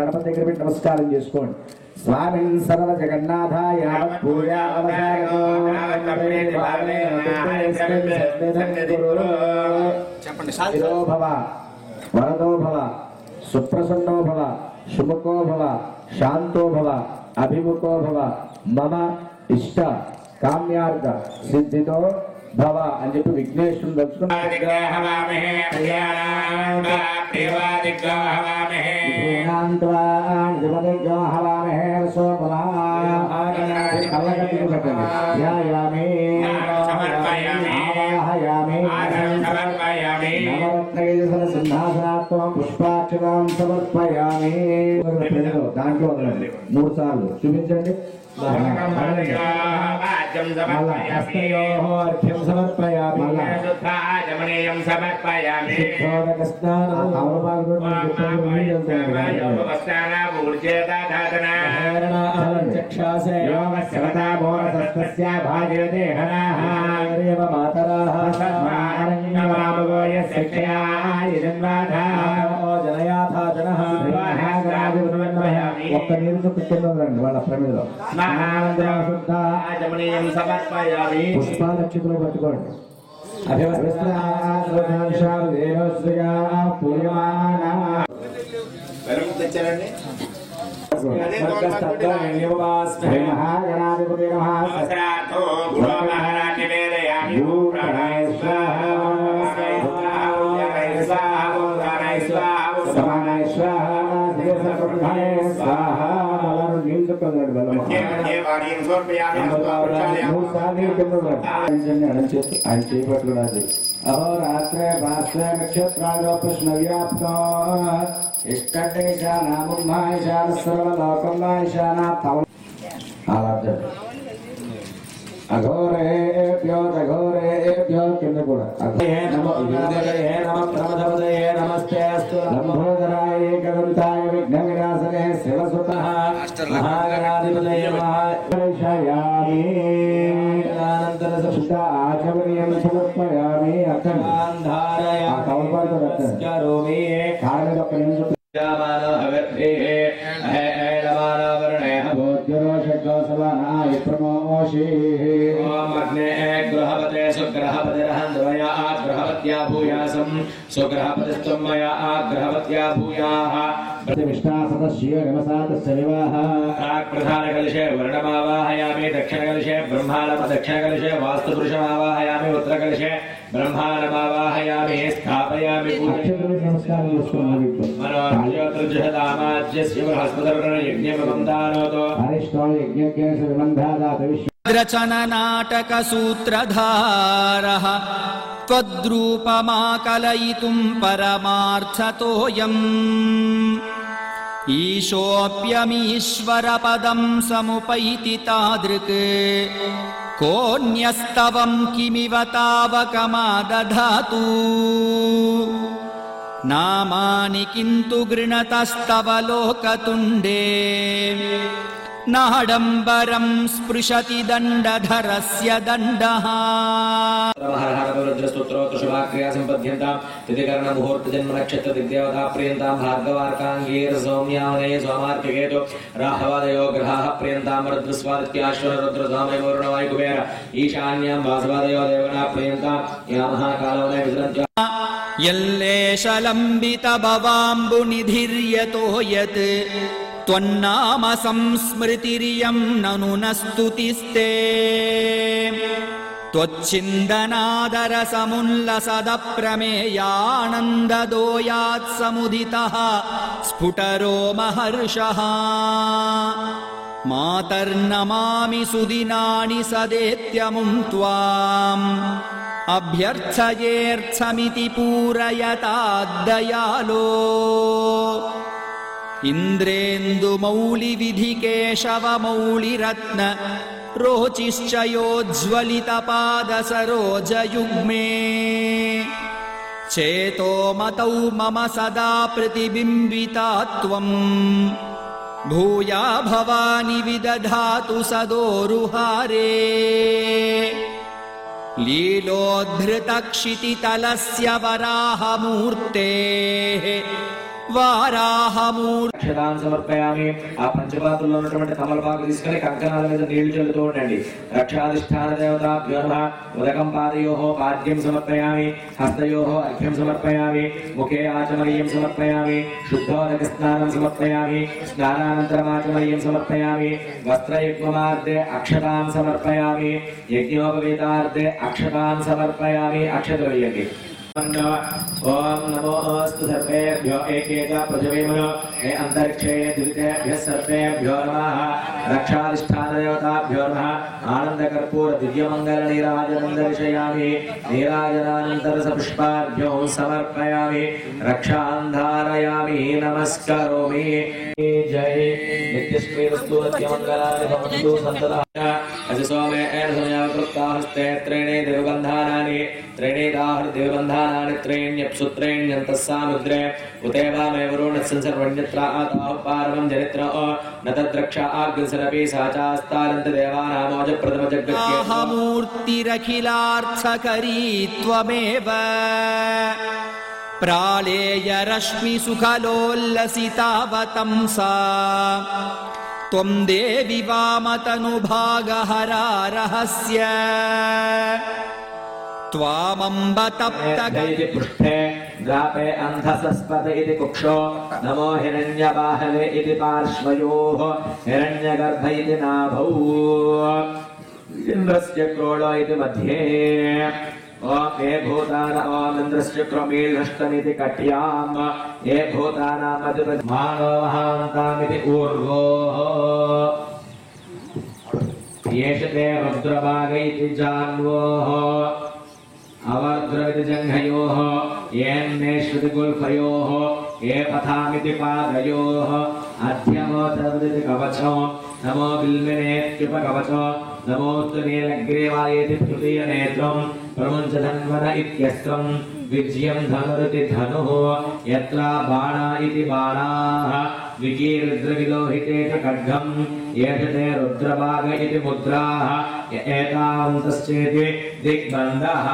గణపతి దగ్గర పెట్టి నమస్కారం చేసుకోండి. స్వామిన్ సర్వ జగన్నాథాయ పూజా భవ వరదో భవ సుప్రసన్నో భవ సుముఖో భవ శాంతో భవ అభిముఖో భవ మమ ఇష్ట కామ్యార్థ సిద్ధితో భవ అని చెప్పి విఘ్నేశ్వరుని సింహాసనాత్వం పుష్పాక్షరం సమర్పయామి. దాంట్లో 3 సార్లు చూపించండి. अर्घ्यं समर्पयामि शुद्धाचमनीयं समर्पयामि ఒక్క నీరు కిందండి వాళ్ళ ప్రమిదలో పుష్పాలక్షితులు పట్టుకోండి. తెచ్చారండి. ఆయన చేపట్టుకున్నది అహోరాత్రే భాస్కర నక్షత్రాగోపృష్ణవ్యాప్త ఇష్టేశానామున్మాయిశాన సర్వలోకంబాయిశాన అఘోరేభ్యో అఘోరేభ్యో కింద కూడా నమస్తే అస్తు లంబోదరాయ ఏకదంతాయ విఘ్న వినాశనే శివసుతః మహాగణాధిపతయ మహాశయామి అనంతర శుద్ధ ఆచమనీయం సమర్పయామి. అర్థంధారయ కౌల్పారోమి కారణం ఒక్క నిమిషం गृहपते सुग्रहपतिरहन्द्वया ग्रहपत्या भूयासं सुग्रहपतिस्त्वं मया ग्रहपत्या भूयाः प्रतिष्ठासतस्य नमसातस्य विवाह प्रधानकलशे वर्णमावाहयामि दक्षिणकलशे ब्रह्माणम दक्षिणकलशे वास्तुपुरुषमावाहयामि उत्तरकलशे ब्रह्माणमावाहयामि स्थापयामि मनोज्योतिर्जुषदामाज्यस्य बृहस्पतिर्यज्ञमवन्दानोतो अरिष्टो यज्ञज्ञ सुमन्धादात विश्व रचन नाटक सूत्रधारः त्वद्रूपमाकलयितुं परमार्थतोऽयम् ईशोऽप्यमीश्वरपदं समुपैति तादृक् कोऽन्यस्तवं किमिव तावकमादधातु नामानि किन्तु गृणतस्तव लोकतुण्डे नाडंबरं स्पृशति दण्डधरस्य दण्डः शुभाक्रिया संपद्यन्तां तिथिकरण मुहूर्त जन्म नक्षत्र दिग्देवता प्रियन्तां भार्गवार्काङ्गीर सौम्यावने सोमार्ककेतु राहवादयो ग्रहाः प्रियन्तां रुद्रस्वादित्याश्वर रुद्र सामय वरुणवाय कुबेर ईशान्यां वासवादयो देवना प्रियन्तां यामः कालवने विजरन्त्य यल्लेशलम्बित भवाम्बुनिधिर्यतो यत् त्वन्नाम संस्मृतिरियं ननु न स्तुतिस्ते त्वच्छिन्दनादरसमुल्लसदप्रमेयानन्ददोयात् समुदितः स्फुटरो महर्षः मातर्नमामि सुदिनानि सदेत्यमुं त्वाम् अभ्यर्थयेऽर्थमिति पूरयताद्दयालो इन्द्रेन्दुमौलिविधिकेशवमौलिरत्न रोचिश्च योज्ज्वलितपादसरोजयुग्मे चेतो मतौ मम सदा प्रतिबिम्बिता त्वम् भूया भवानि विदधातु सदोरुहारे लीलोद्धृतक्षितितलस्य वराहमूर्तेः వారాహమూర్తి అక్షతాన్ని సమర్పయామి. ఆ పంచపాత్రలో ఉన్నటువంటి తమలపాకు తీసుకుని కంకణాల మీద నీళ్లు చల్లుతూ ఉండండి. రక్షాధిష్ఠాన దేవతాభ్యో నమః. ఉదకం పాదయోః పాద్యం సమర్పయామి. హస్తయోః అర్ఘ్యం సమర్పయామి. ముఖే ఆచమనీయం సమర్పయామి. శుద్ధోదక స్నానం సమర్పయామి. స్నానానంతరం ఆచమనీయం సమర్పయామి. వస్త్రయుగ్మమార్ధే అక్షతాన్ సమర్పయామి. యజ్ఞోపవీతార్థే అక్షతాన్ సమర్పయామి. అక్షతలు వేయండి. ओम नमो अस्तु सर्वेभ्यो एकेच प्रजवेमनो हे अंतरिक्षे द्वितीयेभ्यः सर्वेभ्यो नमः रक्षाधिष्ठानदेवताभ्यो नमः आनन्दकर्पूर दिव्यमङ्गल नीराजनं दर्शयामि नीराजनानन्तर सपुष्पाभ्यो समर्पयामि रक्षान् धारयामि नमस्करोमि जय नित्यश्रीरस्तु नित्यमङ्गलानि भवन्तु सन्ततः अजसोमे एनसमयावृत्ताहस्ते त्रीणि देवबन्धानानि त्रीणिदाहृ देवबन्धानानि त्रीण्यप्सुत्रीण्यन्तः सामुद्रे उतेवामे वरुणस्य सर्वण्यत्र आताः पारमं जनित्र न तद्रक्षा आग्निसरपि सा चास्तारन्त देवानामोज प्रथमजगत्ये मूर्तिरखिलार्थकरी त्वमेव प्रालेय रश्मिसुखलोल्लसितावतंसा त्वं देवि वामतनुभागहरा रहस्य त्वामम्ब तप्तगति पृष्ठे द्रापे अन्धसस्पत इति कुक्षो नमो हिरण्यबाहवे इति पार्श्वयोः हिरण्यगर्भ इति नाभौ इन्द्रस्य क्रोडो इति मध्ये ओम ये भूतान ओम इन्द्रस्य क्रमीलष्टमिति कट्याम् ये भूतानामधिपति मानवहान्तामिति ऊर्वोः येषते रुद्रभाग इति जान्वोः अवर्द्रमिति जङ्घयोः येन्मे श्रुतिगुल्फयोः ये पथामिति पादयोः अध्यमोतमिति कवचो नमो बिल्विनेत्युपकवचो नमोऽस्तु नीलग्रीवायेति तृतीयनेत्रं प्रमुञ्चधन्वन इत्यस्त्रं विज्यं धनुरिति धनुः यत्र बाणा इति बाणाः विकीरुद्रविलोहितेति खड्गं येषते रुद्रभाग इति मुद्राः एतावन्तश्चेति दिग्बन्धः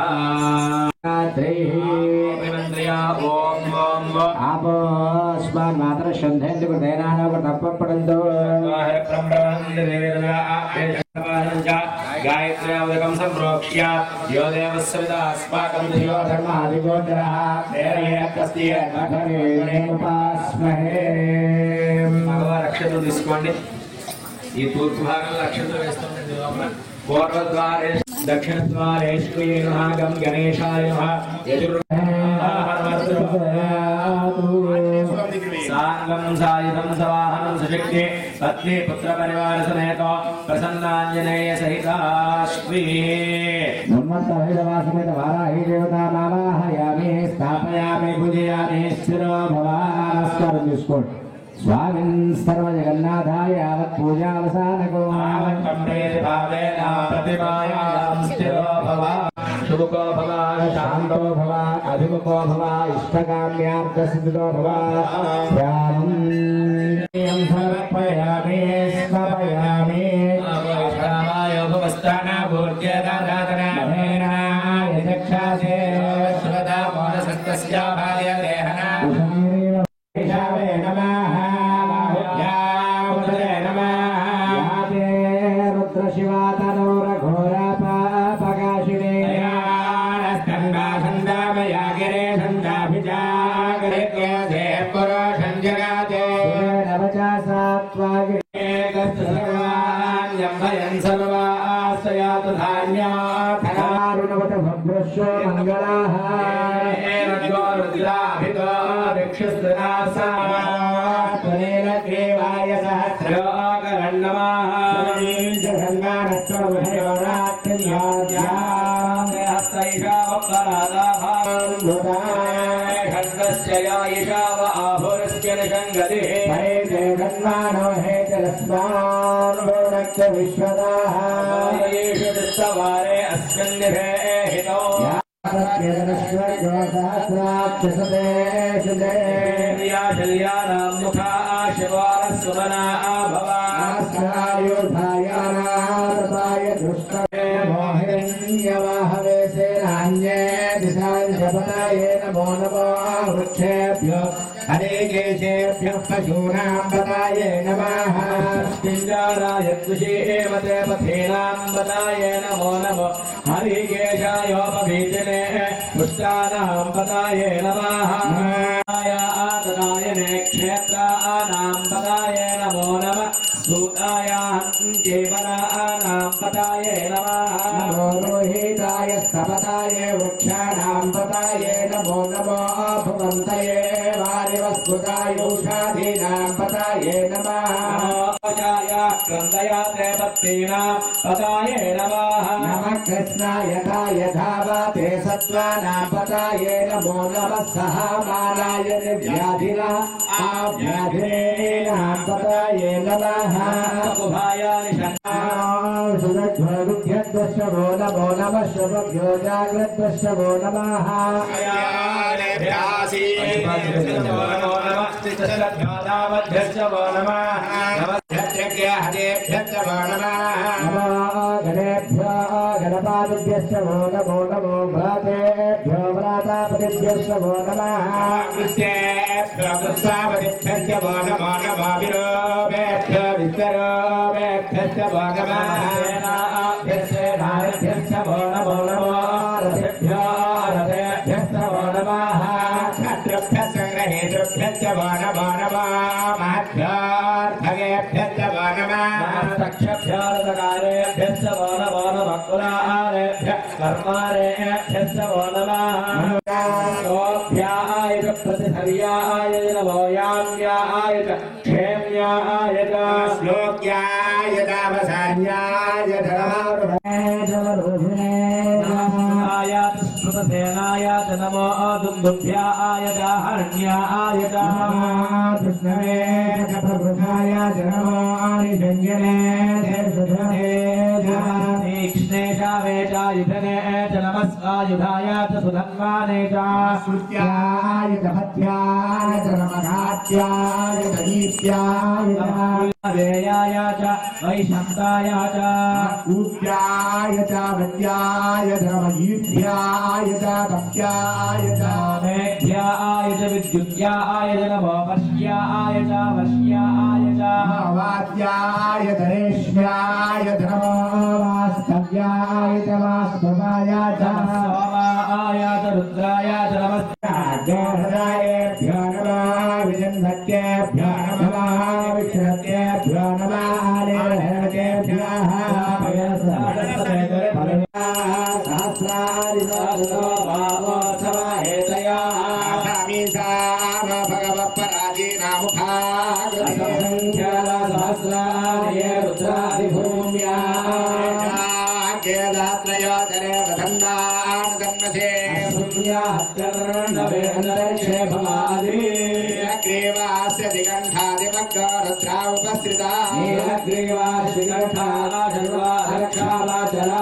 गायत्र्यावदकं सम्प्रोक्ष्य यो देवस्य विदा अस्माकं दियो धर्मादिगोचरः तेरयेकस्ति उपास्महे भगवान् अक्षतु తీసుకోండి ఈ తూర్పు భాగంలో అక్షతలు వేస్తుండండి లోపల పూర్వద్వారే దక్షిణద్వారే శ్రీనాగం గణేశాయ నమః సాంగం సాయుధం సవాహనం సుశక్తి పత్ని పుత్ర పరివార సమేత ప్రసన్నాంజనేయ సహితాశ్రీ ब्रह्मत्वहितवासमेत वाराही देवता नामाहयामि स्थापयामि पूजयामि स्थिरो भवास्करं చూసుకోండి स्वामिन् सर्वजगन्नाथाय यावत् पूजावसानको भावेन प्रतिमायां स्थिरो भव शुभको भव शान्तो भव अभिमुखो भव इष्टकाम्यार्थसिद्धितो भव ध्यानं समर्पयामि स्मपयामि रामाय भवस्तानाभूर्त्यदादातनाभेन यजक्षासे श्रदा मोनसस्तस्य भार्य देहना ईशावे नमः बाहुभ्यामुदरे नमः याते रुद्रशिवातनोरघोरापापकाशिने यानस्तन्दासन्दामया गिरे सन्दाभिजागरित्ये पुरुषं जगाते नवचासात्वागिरे गस्तसर्वाण्यं भयं सर्वास्तयातु धान्यार्थकारुणवत भद्रश्व मङ्गलाः रुद्राभितो भिक्षुस्तनासा त्वनेन देवाय सहस्रोकरण्णमाः खड्गस्य यायिषाव आभुरस्य निषङ्गतिः हरे जन्मानो हे जलस्मान् विश्वदाः येषु दृष्टवारे अस्मिन् निभे हितो शल्यानां मुखा शिवारस्वमना भवायुर्धायानाय दृष्टवे मोहिन्यवाहवे सेनान्ये दिशां पताये नमो नमो वृक्षेभ्यो हरिकेशेभ्यः पशूनां पताये नमः पिञ्जराय कृषिमते पथीनां पताये नमो नमो हरिकेशायोपभीजने पुष्टानां पताये नमः आतनायने क्षेत्राणां पताये नमो नमः सूतायां पताये नमः नमो रोहिताय स्तपताये वृक्षाणां पताये नमो नमो भुवन्तये वारिवस्फुताय उषाधीनां पताये नमः क्रन्दयात्रे पत्नीनां पताये नमः नमः कृष्णाय धावते सत्त्वानां पताये नमो नमः सहामानाय निर्व्याधिनः आव्याधिनां पताये नमः सुरध्वरुभ्यद्वशवो नमो नमः शुभभ्यो जाग्रद्वशवो नमः गणेभ्यो गणपादिभ्यश्च वो नमो नमो व्रातेभ्यो व्रातापतिभ्यश्च वो नमः कृष्णेभ्यो कृत्सापतिभ्यश्च वो नमो नमो विरोपेभ्यो विस्तरोपेभ्यश्च वो नमः सेनाभ्यश्च वो नमो नमो रथेभ्यो रथेभ्यश्च वो नमः क्षत्रुभ्यश्च ग्रहेतृभ्यश्च वो नमो नमो महद्भ्योऽर्धगेभ्यश्च वो नमः दक्षभ्योऽर्धकारेभ्यश्च वो नमो नमः कुलारेभ्यः कर्मारेभ्यश्च वो नमः सोऽभ्याय च प्रतिहर्याय नमो याम्याय च क्षेम्याय च श्लोक्याय चावसान्याय धर्माय स्मृतसेनाय च नमो दुन्दुभ्याय च हरण्याय च कृष्णवे च प्रभृताय च नमो आदिशङ्गिने तीक्ष्णेशावे चायुधने च नमस्वायुधाय च सुधन्वाने च श्रुत्याय च भत्याय च नमघात्याय च दीप्याय च वेयाय च वैशन्ताय च ऊप्याय च वत्याय च रमयीभ्याय च भक्त्याय च मेघ्याय च विद्युत्याय च नमो वश्याय च वश्याय च वात्याय च रेश्म्याय च नमो वास्तव्याय च वास्तवाय च सोमाय च रुद्राय च नमस्कारायभ्यो नमः विजन्धत्येभ्यो नमः विक्षतेभ्यो नमः निर्हृतेभ्यः सहस्रादिनो भावो समाहेतयाः सामीसाम भगवत्पराजीनामुखा सहस्रादये रुद्रादिभूम्या केदात्रयोदरे वदन्दान् जन्मसे हत्यर्णवे अन्तरिक्षे भवादि नीलग्रीवास्य दिगन्धादिमग्गो रुद्रा उपस्थिता नीलग्रीवाश्रिकण्ठा सर्वा रक्षावाचला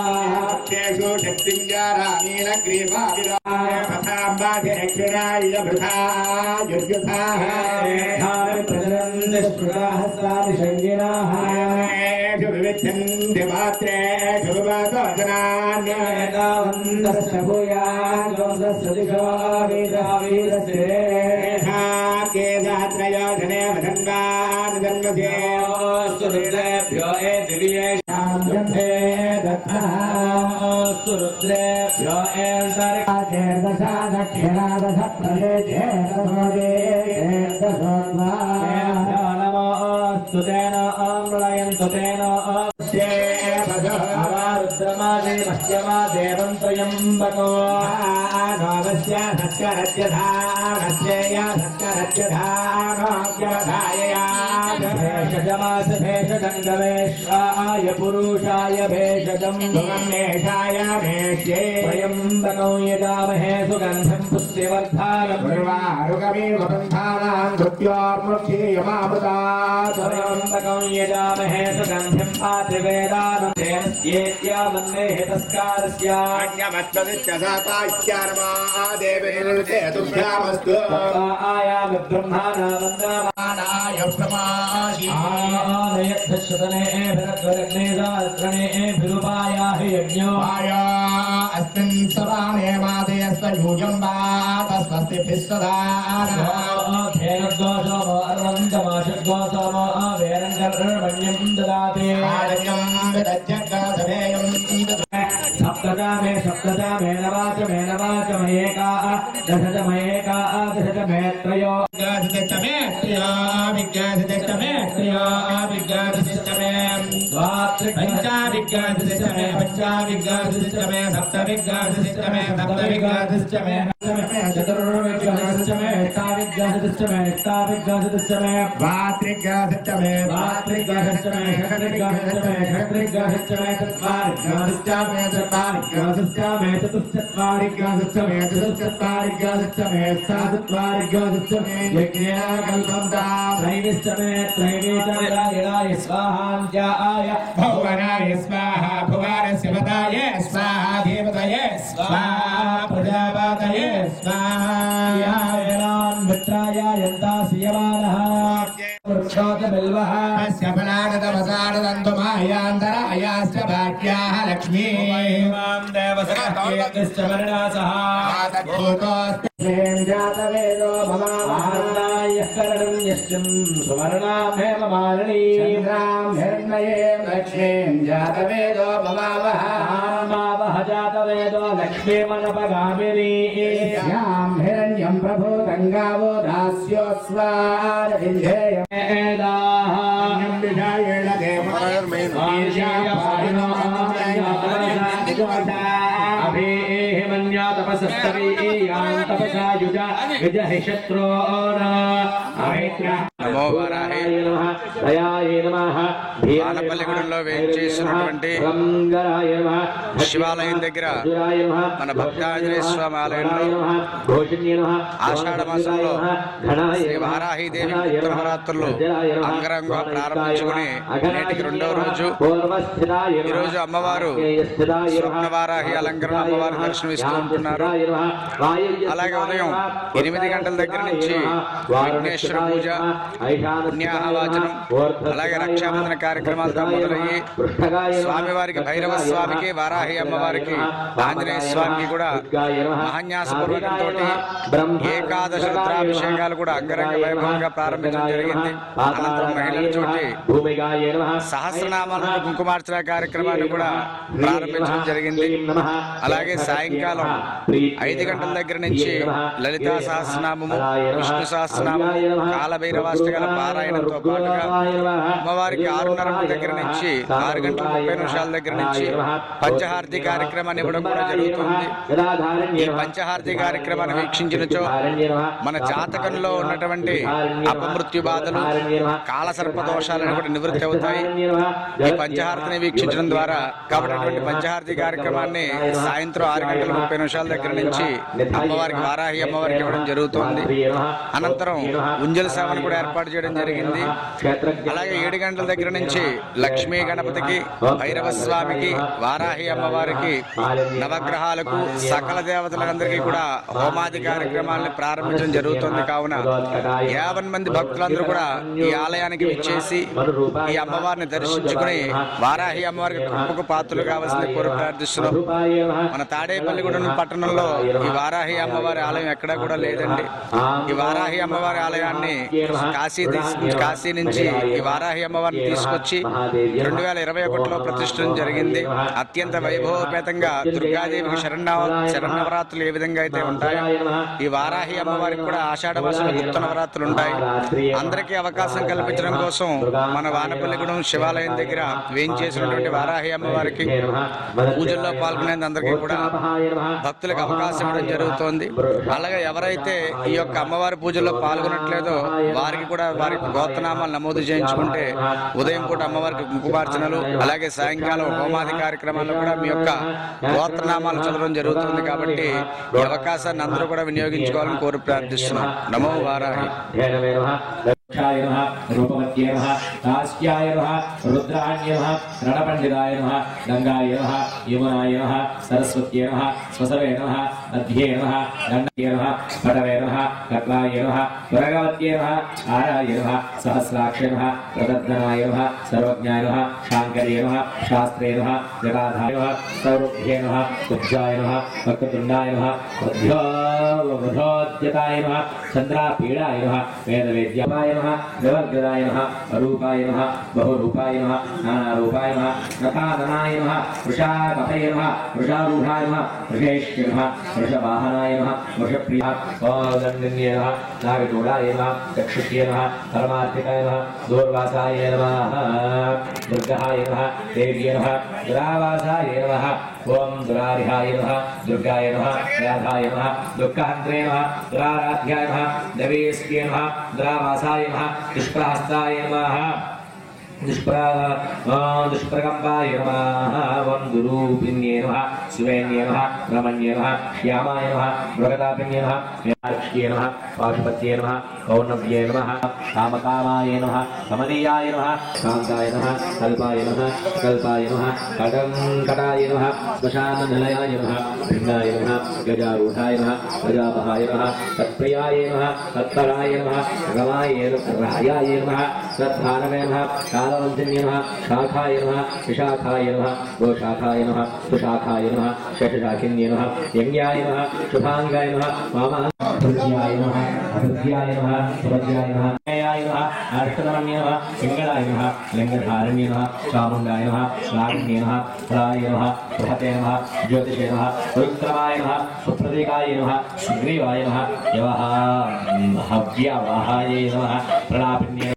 क्षेषु शक्तिञ्जारा नीलग्रीवा विराय कथाम्बाधिरक्षिणाय वृथा युर्युथाः प्रचलन्ति स्फुटाहस्तानि शङ्गिनाः विविध्यन्ति पात्रेषु विवादोजनान्येतावन्तश्च भूयान्वंसस्य दिशो वीरावीरस्य केदात्रयोजने वधन्वान् जन्मसेऽस्तु रुद्रेभ्यो ए दिव्येषां जन्मे दत्तःस्तु रुद्रेभ्यो एन्तरिक्षे दशा दक्षिणादश प्रदेशे दशोद्वा नमोऽस्तु तेन अम्लयन्तु तेन रुद्रमादे मह्यमा देवं त्वयम्बको नवस्य सत्करत्यधानस्यया सत्करत्यधानोऽव्यवधायया भेषजमास भेषजङ्गवेश्वाय पुरुषाय भेषजं सुगन्धेशाय भेष्ये त्वयम्बको यजामहे सुगन्धं पुष्टिवर्धानं पूर्वारुगमेव बन्धानां धृत्योर्मुक्षीयमामृता त्वयम्बको यजामहे सुगन्धिं पात्रिवेदानं तेनस्येत्या वन्दे हितस्कारस्याज्ञमत्वविच्चसापाश्चार्मादेवेर्षेतुभ्यामस्तु आयामि ब्रह्माणा वन्दमानाय प्रमाशिनयद्धश्वतने भरद्वरग्ने सात्रणे भिरुपायाहि यज्ञो आया अस्मिन् सवाने मादे स्वयूयं वा स्वस्तिभिः सदा सप्तजामे सप्तजामे नवाच मयेका दशजमयेका दशजमे त्रयो भुवनाय स्वाहा भुवानस्य पदाय स्वाहा देवताय स्वाहा प्रजापतये स्वाहा मित्राय यन्तास्यमानः वृक्षोतबिल्वः अस्य फलागतवसारदन्तुमायान्तरायाश्च भाग्याः लक्ष्मी मां देवसकस्य वर्णासः जातवेदो भवामहाय करणं यश्चं सुवर्णामेव मारणीं हिरण्मये लक्ष्मीं जातवेदो भवामः मावह जातवेदो लक्ष्मीमनपगामिनीं हिरण्यं प्रभो गङ्गावो दास्योऽस्वारविन्धेयमेदाः विधायेण अभिमन्या तपसस्तवीयां तपसा युजा विजहिषत्रोना నమో వారాహి వానపల్లిగూడెంలో వేయించేసినటువంటి శివాలయం దగ్గర మన భక్తాంజనేయ స్వామి ఆలయంలో ఆషాఢ మాసంలో శ్రీ వారాహీదేవి నవరాత్రులు అంగరంగ ప్రారంభించుకుని నేటికి రెండవ రోజు ఈ రోజు అమ్మవారు స్వర్ణ వారాహి అలంకరణ అమ్మవారు దర్శనమిస్తూ ఉంటున్నారు. అలాగే ఉదయం 8 గంటల దగ్గర నుంచి విఘ్నేశ్వర పూజ, పుణ్యాహవాచనం, అలాగే రక్షాబంధన కార్యక్రమాలతో మొదలయ్యి స్వామివారికి భైరవ స్వామికి, వారాహి అమ్మవారికి, ఆంజనేయ స్వామికి కూడా మహాన్యాసపూర్వకంతో ఏకాదశ రుద్రాభిషేకాలు కూడా అంగరంగ వైభవంగా ప్రారంభించడం జరిగింది. అనంతరం మహిళల చోటి సహస్రనామాల కుంకుమార్చన కార్యక్రమాన్ని కూడా ప్రారంభించడం జరిగింది. అలాగే సాయంకాలం 5 గంటల దగ్గర నుంచి లలితా సహస్రనామము, విష్ణు సహస్రనామము, కాలభైరవాష్టకాల పారాయణంతో పాటుగా అమ్మవారికి 6:30 దగ్గర నుంచి 6:30 దగ్గర నుంచి పంచహారతి కార్యక్రమాన్ని ఇవ్వడం కూడా జరుగుతుంది. ఈ పంచహారతి కార్యక్రమాన్ని వీక్షించినచో మన జాతకంలో ఉన్నటువంటి అపమృత్యు బాధలు, కాలసర్ప దోషాలను కూడా నివృత్తి అవుతాయి ఈ పంచహారతిని వీక్షించడం ద్వారా. కాబట్టి పంచహారతి కార్యక్రమాన్ని సాయంత్రం 6:30 దగ్గర నుంచి అమ్మవారికి, వారాహి అమ్మవారికి ఇవ్వడం జరుగుతుంది. అనంతరం ఉంజల సేవను కూడా ఏర్పాటు చేయడం జరిగింది. అలాగే 7 గంటల దగ్గర నుంచి లక్ష్మీ గణపతికి, భైరవ స్వామికి, వారాహి అమ్మవారికి, నవగ్రహాలకు, సకల దేవతలందరికీ కూడా హోమాది కార్యక్రమాలను ప్రారంభించడం జరుగుతుంది. కావున 50 మంది భక్తులందరూ కూడా ఈ ఆలయానికి విచ్చేసి ఈ అమ్మవారిని దర్శించుకుని వారాహి అమ్మవారికి కృపకు పాత్రలు కావాల్సింది కోరి ప్రార్థిస్తున్నాం. మన తాడేపల్లిగూడెం పట్టణంలో ఈ వారాహి అమ్మవారి ఆలయం ఎక్కడా కూడా లేదండి. ఈ వారాహి అమ్మవారి ఆలయాన్ని కాశీ నుంచి ఈ వారాహి అమ్మవారిని తీసుకొచ్చి 2021లో ప్రతిష్ఠించడం జరిగింది. అత్యంత వైభవపేతంగా దుర్గాదేవికి శరన్నవరాత్రులు ఏ విధంగా అయితే ఉంటాయో ఈ వారాహి అమ్మవారికి కూడా ఆషాఢ మాసంలో గుప్త నవరాత్రులు ఉంటాయి. అందరికీ అవకాశం కల్పించడం కోసం మన వానపల్లిగూడెం శివాలయం దగ్గర వేయించేసినటువంటి వారాహి అమ్మవారికి పూజల్లో పాల్గొనేందుకు అందరికీ కూడా భక్తులకు అవకాశం ఇవ్వడం జరుగుతోంది. అలాగే ఎవరైతే ఈ యొక్క అమ్మవారి పూజల్లో పాల్గొనట్లేదో వారికి కూడా వారి గోత్రనామాలు నమోదు చేయించుకుంటే ఉదయం పూట అమ్మవారికి కుంకుమార్చనలు, అలాగే సాయంకాలం హోమాది కార్యక్రమాల్లో కూడా మీ యొక్క గోత్రనామాలు చదవడం జరుగుతుంది. కాబట్టి ఈ అవకాశాన్ని అందరూ కూడా వినియోగించుకోవాలని కోరి ప్రార్థిస్తున్నాం. నమో వారాహి. रूपवत्ये नमः दास्याय नमः रुद्राण्ये नमः रणपण्डिताय नमः गंगाय नमः यमुनाय नमः सरस्वत्ये नमः स्वसवे नमः अध्ये नमः दण्डये नमः पटवे नमः कट्वाय नमः भगवत्ये नमः आराय नमः सहस्राक्षे नमः प्रदद्धनाय नमः सर्वज्ञाय नमः शांकरे नमः शास्त्रे नमः जटाधाय नमः सौरभ्ये नमः कुब्जाय नमः वक्रतुण्डाय नमः वधोद्यताय नमः चंद्रापीडाय नमः वेदवेद्याय नमः देवगदाय नमः अरूपाय नमः बहुरूपाय नमः नानारूपाय नमः नखादनाय नमः वृषाकपये नमः वृषारूढाय नमः वृषेश्य नमः वृषवाहनाय नमः वृषप्रियः ओदण्डिन्ये नमः नागचूडाय नमः चक्षुष्ये नमः परमार्थिकाय नमः दूर्वासाय नमः दुर्गाय नमः देव्ये नमः दुरावासाय नमः ओम दुरारिहाय नमः दुर्गाय नमः व्याधाय नमः दुःखहन्त्रे नमः दुराराध्याय नमः देवेस्ये नमः दुरावासाय नमः दुष्प्रहस्ताय नमः दुष्प्रकम्पाय नमः वन्दुरूपिण्ये नमः शिवेन्ये नमः रमण्ये नमः श्यामाय नमः मृगतापिन्ये नमः मीनाक्षिये नमः पाशुपत्ये नमः कौर्णव्ये नमः कामकामाय नमः कमनीयाय नमः कान्ताय नमः कल्पाय नमः कल्पाय नमः कटङ्कटाय नमः श्मशाननिलयाय नमः भिन्नाय नमः गजारूढाय नमः गजापहाय नमः तत्प्रियाय नमः तत्पराय नमः रमाय रायाय नमः श्रद्धानवे नमः कालवन्तिन्ये नमः शाखाय नमः विशाखाय नमः गोशाखाय नमः सुशाखाय नमः शशशाखिन्ये नमः यज्ञाय नमः शुभांगाय नमः वामाय नमः अभृद्याय नमः सुभद्याय नमः न्यायाय नमः अष्टतमन्ये नमः पिङ्गलाय नमः लिङ्गधारण्ये नमः चामुण्डाय नमः लावण्ये नमः फलाय नमः बृहते नमः ज्योतिषे नमः विक्रमाय नमः सुप्रतीकाय नमः सुग्रीवाय नमः यवः हव्यवाहाय नमः प्रलापिन्ये